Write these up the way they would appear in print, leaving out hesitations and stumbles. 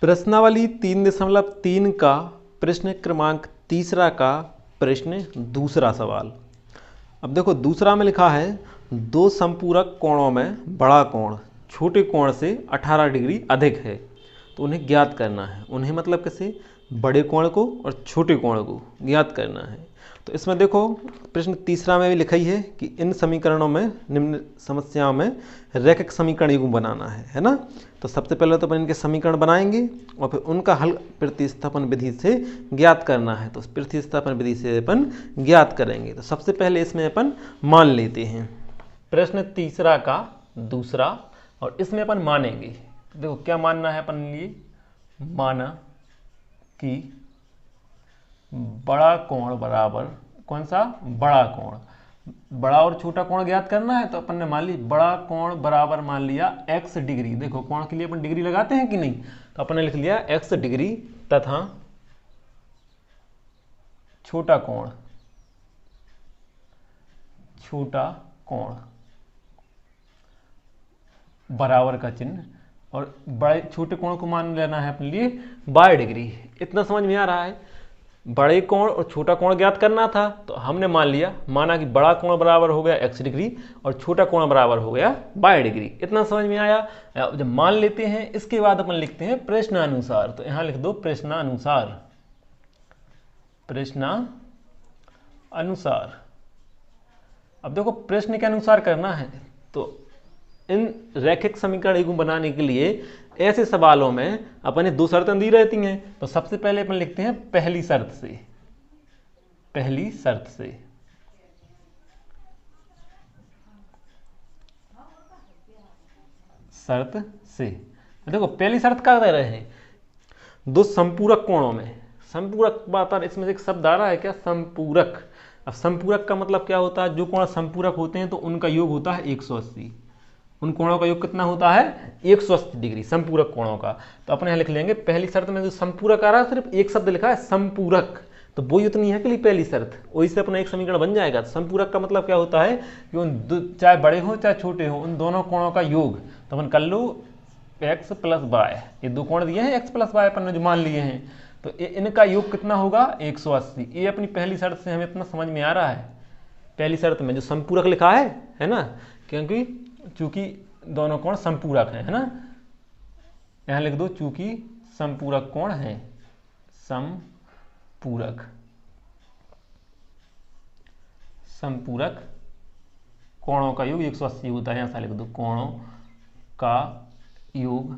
प्रश्नावली 3.3 का प्रश्न क्रमांक तीसरा का प्रश्न दूसरा सवाल। अब देखो दूसरा में लिखा है दो संपूरक कोणों में बड़ा कोण छोटे कोण से 18 डिग्री अधिक है, तो उन्हें ज्ञात करना है। उन्हें मतलब कैसे, बड़े कोण को और छोटे कोण को ज्ञात करना है। तो इसमें देखो प्रश्न तीसरा में भी लिखा ही है कि इन समीकरणों में, निम्न समस्याओं में रैखिक समीकरण युग्म बनाना है ना। तो सबसे पहले तो अपन इनके समीकरण बनाएंगे और फिर उनका हल प्रतिस्थापन विधि से ज्ञात करना है। तो प्रतिस्थापन विधि से अपन ज्ञात करेंगे। तो सबसे पहले इसमें अपन मान लेते हैं प्रश्न तीसरा का दूसरा, और इसमें अपन मानेंगे। देखो क्या मानना है अपन लिए, माना कि बड़ा कोण बराबर, कौन सा बड़ा कोण, बड़ा और छोटा कोण ज्ञात करना है। तो अपन ने मान ली बड़ा कोण बराबर मान लिया x डिग्री। देखो कोण के लिए अपन डिग्री लगाते हैं कि नहीं, तो अपन ने लिख लिया x डिग्री तथा छोटा कोण बराबर का चिन्ह, और बड़े छोटे कोण को मान लेना है अपने लिए 12 डिग्री। इतना समझ में आ रहा है। बड़े कोण और छोटा कोण ज्ञात करना था, तो हमने मान लिया, माना कि बड़ा कोण बराबर हो गया x डिग्री और छोटा कोण बराबर हो गया 12 डिग्री। इतना समझ में आया। अब जब मान लेते हैं, इसके बाद अपन लिखते हैं प्रश्नानुसार। तो यहां लिख दो प्रश्नानुसार। अब देखो प्रश्न के अनुसार करना है। तो इन रैखिक समीकरण युग्म बनाने के लिए ऐसे सवालों में अपने दो शर्तें दी रहती हैं। तो सबसे पहले अपन लिखते हैं पहली शर्त से। देखो पहली शर्त क्या दे रहे हैं, दो संपूरक कोणों में, संपूरक बात इसमें से एक शब्द आ रहा है क्या, संपूरक। अब संपूरक का मतलब क्या होता है, जो कोण संपूरक होते हैं तो उनका योग होता है 180। उन कोणों का योग कितना होता है, 180 डिग्री, संपूरक कोणों का। तो अपने यहाँ लिख लेंगे पहली शर्त में जो संपूरक आ रहा है, सिर्फ एक शब्द लिखा है संपूरक, तो वो उतनी है कि पहली शर्त, वही से अपना एक समीकरण बन जाएगा। संपूरक का मतलब क्या होता है कि उन चाहे बड़े हो चाहे छोटे हो, उन दोनों कोणों का योग। तो अपन कर लो x प्लस वाई, ये दो कोण दिए हैं x प्लस वाई अपन ने जो मान लिए हैं, तो इनका योग कितना होगा 180। ये अपनी पहली शर्त से हमें इतना समझ में आ रहा है। पहली शर्त में जो संपूरक लिखा है ना, क्योंकि चूंकि दोनों कोण संपूरक हैं, है ना। यहां लिख दो चूंकि संपूरक कोण है, संपूरक कोणों का योग 180 होता है। यहां से लिख दो कोणों का योग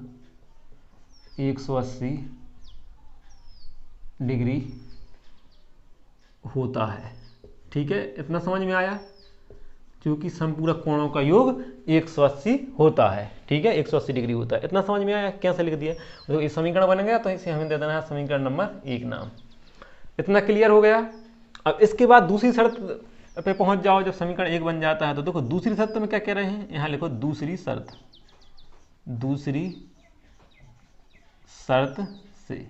180 डिग्री होता है। ठीक है, इतना समझ में आया। क्योंकि संपूरक कोणों का योग 180 होता है, ठीक है, 180 डिग्री होता है। इतना समझ में आया, कैसे लिख दिया। तो ये समीकरण बन गया, तो इसे हमें दे देना है समीकरण नंबर 1 नाम। इतना क्लियर हो गया। अब इसके बाद दूसरी शर्त पे पहुंच जाओ, जब समीकरण 1 बन जाता है। तो देखो दूसरी शर्त में क्या कह रहे हैं, यहाँ लिखो दूसरी शर्त से।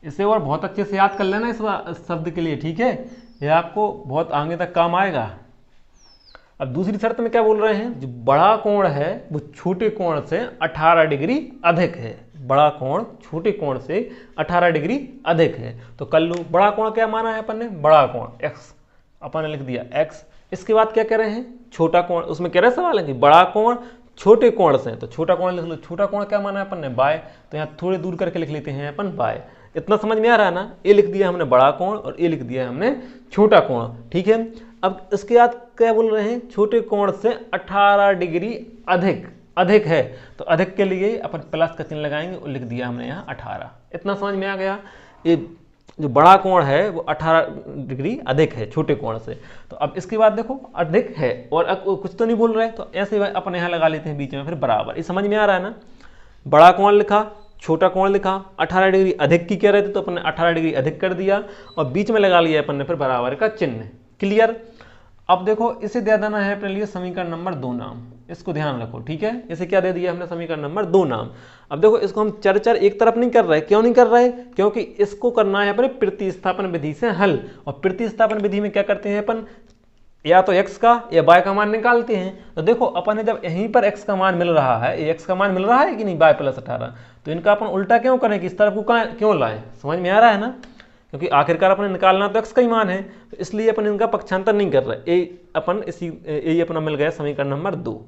इसे और बहुत अच्छे से याद कर लेना इस शब्द के लिए, ठीक है, यह आपको बहुत आगे तक काम आएगा। अब दूसरी शर्त में क्या बोल रहे हैं, जो बड़ा कोण है वो छोटे कोण से 18 डिग्री अधिक है। बड़ा कोण छोटे कोण से 18 डिग्री अधिक है। तो कर लो, बड़ा कोण क्या माना है अपन ने, बड़ा कोण x, अपन ने लिख दिया x। इसके बाद क्या कह रहे हैं, छोटा कोण। उसमें कह रहे सवाल है कि बड़ा कोण छोटे कोण से, तो छोटा कोण लिख लो। छोटा कोण क्या माना है अपन ने, बाय। तो यहाँ थोड़े दूर करके लिख लेते हैं अपन बाय। इतना समझ में आ रहा है ना। ये लिख दिया हमने बड़ा कोण और ये लिख दिया हमने छोटा कोण, ठीक है। अब इसके बाद क्या बोल रहे हैं, छोटे कोण से 18 डिग्री अधिक है। तो अधिक के लिए अपन प्लस का चिन्ह लगाएंगे और लिख दिया हमने यहाँ 18। इतना समझ में आ गया। ये जो बड़ा कोण है वो 18 डिग्री अधिक है छोटे कोण से। तो अब इसके बाद देखो अधिक है और कुछ तो नहीं बोल रहे, तो ऐसे अपन यहाँ लगा लेते हैं बीच में फिर बराबर। ये समझ में आ रहा है ना। बड़ा कोण लिखा, छोटा कोण लिखा, 18 डिग्री अधिक की कह रहे थे, तो अपन ने 18 डिग्री अधिक कर दिया और बीच में लगा लिया अपन ने फिर बराबर का चिन्ह। क्लियर। अब देखो इसे दे देना है अपने लिए समीकरण नंबर 2 नाम। इसको ध्यान रखो, ठीक है। इसे क्या दे दिया हमने, समीकरण नंबर 2 नाम। अब देखो इसको हम चर एक तरफ नहीं कर रहे। क्यों नहीं कर रहे, क्योंकि इसको करना है अपने प्रतिस्थापन विधि से हल। और प्रतिस्थापन विधि में क्या करते हैं अपन, या तो x का या y का मान निकालते हैं। तो देखो अपन ने जब यहीं पर x का मान मिल रहा है, ये x का मान मिल रहा है कि नहीं, y प्लस 18, तो इनका अपन उल्टा क्यों करें कि इस तरफ को क्यों लाएं, समझ में आ रहा है ना, क्योंकि आखिरकार अपने निकालना तो x का ही मान है, तो इसलिए अपन इनका पक्षांतर नहीं कर रहे। ये अपना मिल गया समीकरण नंबर 2।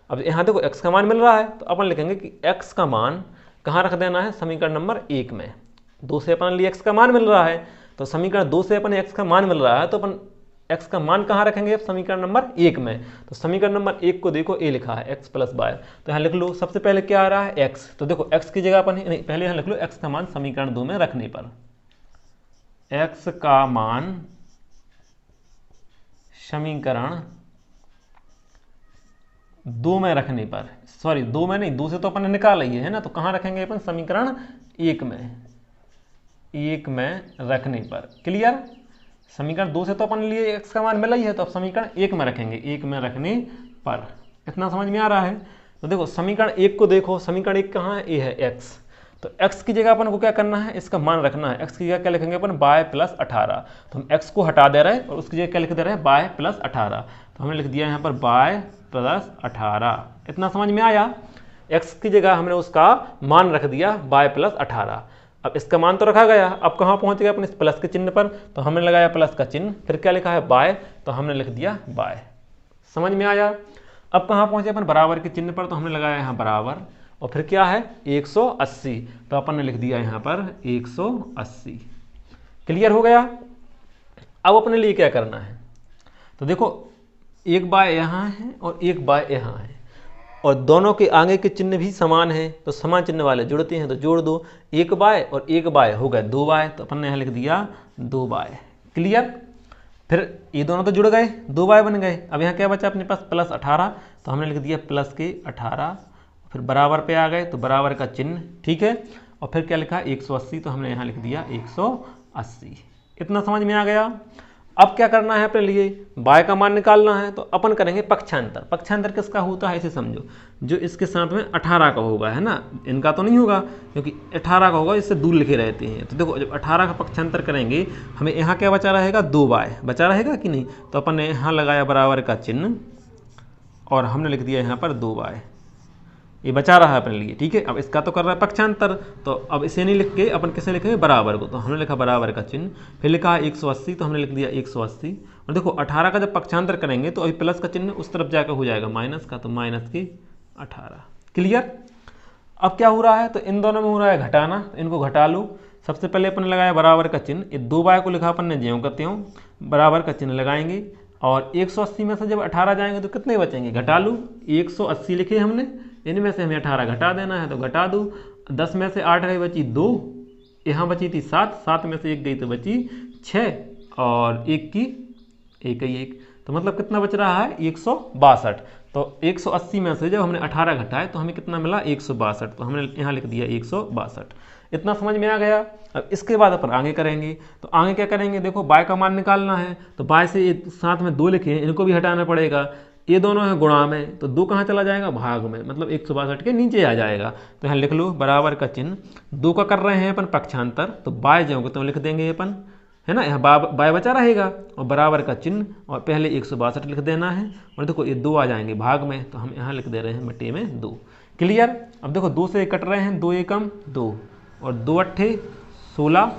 अब यहाँ देखो x का मान मिल रहा है, तो अपन लिखेंगे कि x का मान कहाँ रख देना है, समीकरण नंबर 1 में। 2 से अपन लिए x का मान मिल रहा है, तो समीकरण 2 से अपन x का मान मिल रहा है, तो अपन x का मान कहाँ रखेंगे, अब समीकरण नंबर 1 में। तो समीकरण नंबर 1 को देखो, a लिखा है x प्लस y, तो यहाँ लिख लो सबसे पहले क्या आ रहा है x, तो देखो x की जगह अपन नहीं, पहले यहाँ लिख लो x का मान समीकरण 2 में रखने पर, x का मान समीकरण 2 में रखने पर, सॉरी 2 में नहीं, 2 से तो अपन ने निकाला ही है ना, तो कहाँ रखेंगे अपन, समीकरण 1 में रखने पर। क्लियर, समीकरण 2 से तो अपन लिए x का मान मिला ही है, तो अब समीकरण 1 में रखेंगे, 1 में रखने पर। इतना समझ में आ रहा है। तो देखो समीकरण 1 को देखो, समीकरण 1 कहाँ है, ये है x, तो x की जगह अपन को क्या करना है, इसका मान रखना है। x की जगह क्या लिखेंगे अपन, y प्लस 18, तो हम x को हटा दे रहे हैं और उसकी जगह क्या लिख दे रहे हैं, y प्लस 18, तो हमने लिख दिया यहाँ पर y प्लस 18। इतना समझ में आया, x की जगह हमने उसका मान रख दिया y प्लस 18। अब इसका मान तो रखा गया, अब कहाँ पहुँच गया अपन, इस प्लस के चिन्ह पर, तो हमने लगाया प्लस का चिन्ह, फिर क्या लिखा है y, तो हमने लिख दिया y। समझ में आया। अब कहाँ पहुँचे अपन, बराबर के चिन्ह पर, तो हमने लगाया यहाँ बराबर, और फिर क्या है 180, तो अपन ने लिख दिया यहाँ पर 180। क्लियर हो गया। अब अपने लिए क्या करना है, तो देखो एक बाय यहाँ है और एक बाय यहाँ है, और दोनों के आगे के चिन्ह भी समान है, तो समान चिन्ह वाले जुड़ते हैं, तो जोड़ दो, एक बाय और एक बाय हो गए 2 बाय, तो अपन ने यहाँ लिख दिया 2 बाय। क्लियर, फिर ये दोनों तो जुड़ गए, 2 बाय बन गए। अब यहाँ क्या बचा अपने पास, प्लस 18, तो हमने लिख दिया प्लस के 18, फिर बराबर पे आ गए, तो बराबर का चिन्ह, ठीक है, और फिर क्या लिखा 180, तो हमने यहाँ लिख दिया 180। इतना समझ में आ गया। अब क्या करना है अपने लिए, y का मान निकालना है, तो अपन करेंगे पक्षांतर। पक्षांतर किसका होता है इसे समझो, जो इसके साथ में 18 का होगा, है ना, इनका तो नहीं होगा क्योंकि 18 का होगा, इससे दूर लिखे रहते हैं। तो देखो जब 18 का पक्षांतर करेंगे, हमें यहाँ क्या बचा रहेगा, 2 बाय बचा रहेगा कि नहीं, तो अपन ने यहाँ लगाया बराबर का चिन्ह और हमने लिख दिया यहाँ पर 2 बाय, ये बचा रहा है अपने लिए, ठीक है। अब इसका तो कर रहा है पक्षांतर, तो अब इसे नहीं लिख के अपन किसे लिखेंगे, बराबर को, तो हमने लिखा बराबर का चिन्ह, फिर लिखा है 180, तो हमने लिख दिया 180। और देखो 18 का जब पक्षांतर करेंगे तो अभी प्लस का चिन्ह उस तरफ जाकर हो जाएगा माइनस का, तो माइनस की 18। क्लियर। अब क्या हो रहा है, तो इन दोनों में हो रहा है घटाना, तो इनको घटा लो। सबसे पहले अपन ने लगाया बराबर का चिन्ह, ये 2 बाय को लिखा अपन ने ज्यों करते हो, बराबर का चिन्ह लगाएंगे, और 180 में से जब 18 जाएंगे तो कितने बचेंगे, घटा लो। 180 लिखे हमने, इनमें से हमें 18 घटा देना है, तो घटा दो। 10 में से 8 गई, बची 2, यहाँ बची थी 7, 7 में से 1 गई तो बची 6, और 1 की 1, तो मतलब कितना बच रहा है 162। तो 180 में से जब हमने 18 घटाए तो हमें कितना मिला 162, तो हमने यहाँ लिख दिया 162। इतना समझ में आ गया। अब इसके बाद अपन आगे करेंगे, तो आगे क्या करेंगे, देखो y का मान निकालना है, तो y से साथ में 2 लिखे हैं, इनको भी हटाना पड़ेगा। ये दोनों है गुणा में, तो 2 कहाँ चला जाएगा, भाग में, मतलब 162 के नीचे आ जाएगा। तो यहाँ लिख लो बराबर का चिन्ह, 2 का कर रहे हैं अपन पक्षांतर, तो बाय जाओगे तो लिख देंगे अपन, है ना, यहाँ बाय बचा रहेगा, और बराबर का चिन्ह, और पहले 162 लिख देना है, और देखो ये 2 आ जाएंगे भाग में, तो हम यहाँ लिख दे रहे हैं बटे में 2। क्लियर। अब देखो 2 से कट रहे हैं, 2 एकम 2, और 2 अट्ठे 16,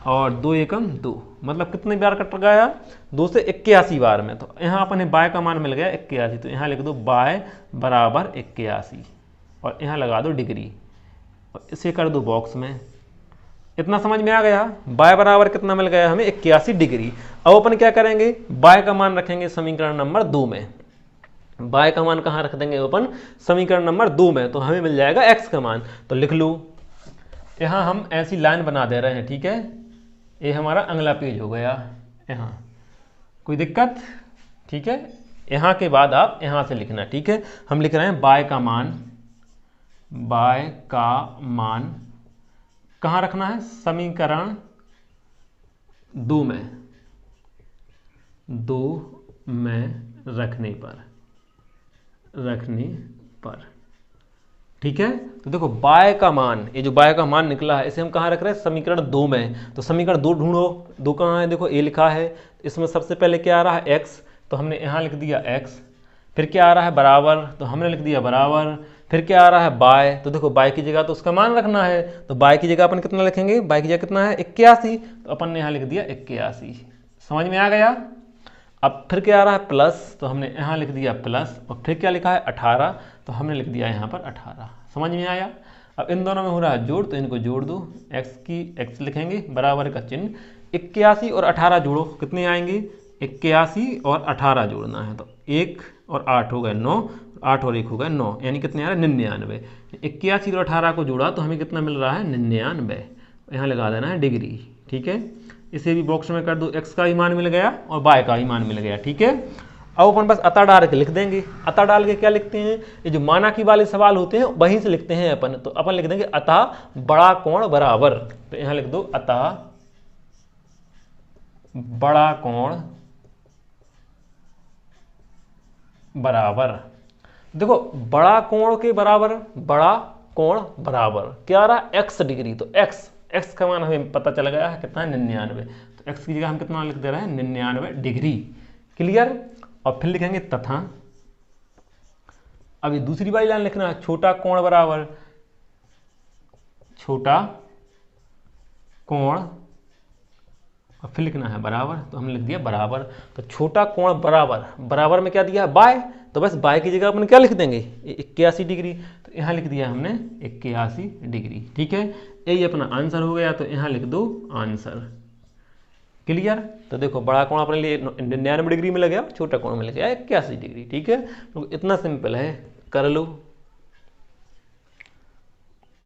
और 2 एकम 2, मतलब कितने बार कट गया, 2 से 81 बार में। तो यहाँ अपने बाय का मान मिल गया 81, तो यहाँ लिख दो बाय बराबर 81, और यहाँ लगा दो डिग्री, और इसे कर दो बॉक्स में। इतना समझ में आ गया। बाय बराबर कितना मिल गया हमें, 81 डिग्री। अब अपन क्या करेंगे, बाय का मान रखेंगे समीकरण नंबर 2 में। बाय का मान कहाँ रख देंगे अपन, समीकरण नंबर 2 में, तो हमें मिल जाएगा x का मान। तो लिख लो, यहाँ हम ऐसी लाइन बना दे रहे हैं, ठीक है, ये हमारा अगला पेज हो गया। यहाँ कोई दिक्कत, ठीक है। यहाँ के बाद आप यहाँ से लिखना, ठीक है। हम लिख रहे हैं बाय का मान, बाय का मान कहाँ रखना है, समीकरण 2 में, 2 में रखने पर, ठीक है। तो देखो बाय का मान, ये जो बाय का मान निकला है इसे हम कहाँ रख रहे हैं, समीकरण 2 में। तो समीकरण 2 ढूंढो, 2 कहाँ है, देखो ए लिखा है, इसमें सबसे पहले क्या आ रहा है x, तो हमने यहाँ लिख दिया x, फिर क्या आ रहा है बराबर, तो हमने लिख दिया बराबर, फिर क्या आ रहा है बाय, तो देखो बाय की जगह तो उसका मान रखना है, तो बाय की जगह अपन कितना लिखेंगे, बाय की जगह कितना है 81, तो अपन ने यहाँ लिख दिया 81। समझ में आ गया। अब फिर क्या आ रहा है प्लस, तो हमने यहाँ लिख दिया प्लस, और फिर क्या लिखा है 18, तो हमने लिख दिया यहाँ पर 18। समझ में आया। अब इन दोनों में हो रहा है जोड़, तो इनको जोड़ दो, x की x लिखेंगे बराबर का चिन्ह, 81 और 18 जोड़ो, कितने आएंगे 81 और 18 जोड़ना है, तो 1 और 8 हो गए 9, 8 और 1 हो गए 9, यानी कितने आ रहे हैं 99। 81 और 18 को जोड़ा तो हमें कितना मिल रहा है 99, यहाँ लगा देना है डिग्री। ठीक है, इसे भी बॉक्स में कर दो, x का ही मान मिल गया और y का ही मान मिल गया। ठीक है, अब अपन बस अतः डाल के लिख देंगे। अतः डाल के क्या लिखते हैं, ये जो माना की वाले सवाल होते हैं वहीं से लिखते हैं अपन, तो अपन लिख देंगे अतः बड़ा कोण बराबर, तो यहाँ लिख दो अतः बड़ा कोण बराबर। देखो बड़ा कोण के बराबर, बड़ा कोण बराबर क्या आ रहा है x डिग्री, तो x का मान हमें पता चल गया है कितना है 99, तो x की जगह हम कितना लिख दे रहे हैं 99 डिग्री। क्लियर। और फिर लिखेंगे तथा, अब ये दूसरी वाली लाइन लिखना है छोटा कोण बराबर, छोटा कोण, और फिर लिखना है बराबर, तो हमने लिख दिया बराबर। तो छोटा कोण बराबर, बराबर में क्या दिया है बाय, तो बस बाय की जगह अपन क्या लिख देंगे 81 डिग्री, तो यहाँ लिख दिया हमने 81 डिग्री। ठीक है, यही अपना आंसर हो गया, तो यहाँ लिख दो आंसर। क्लियर। तो देखो बड़ा कोण अपने लिए 99 डिग्री में लग गया, छोटा कोण में लग गया 81 डिग्री। ठीक है, तो इतना सिंपल है, कर लो।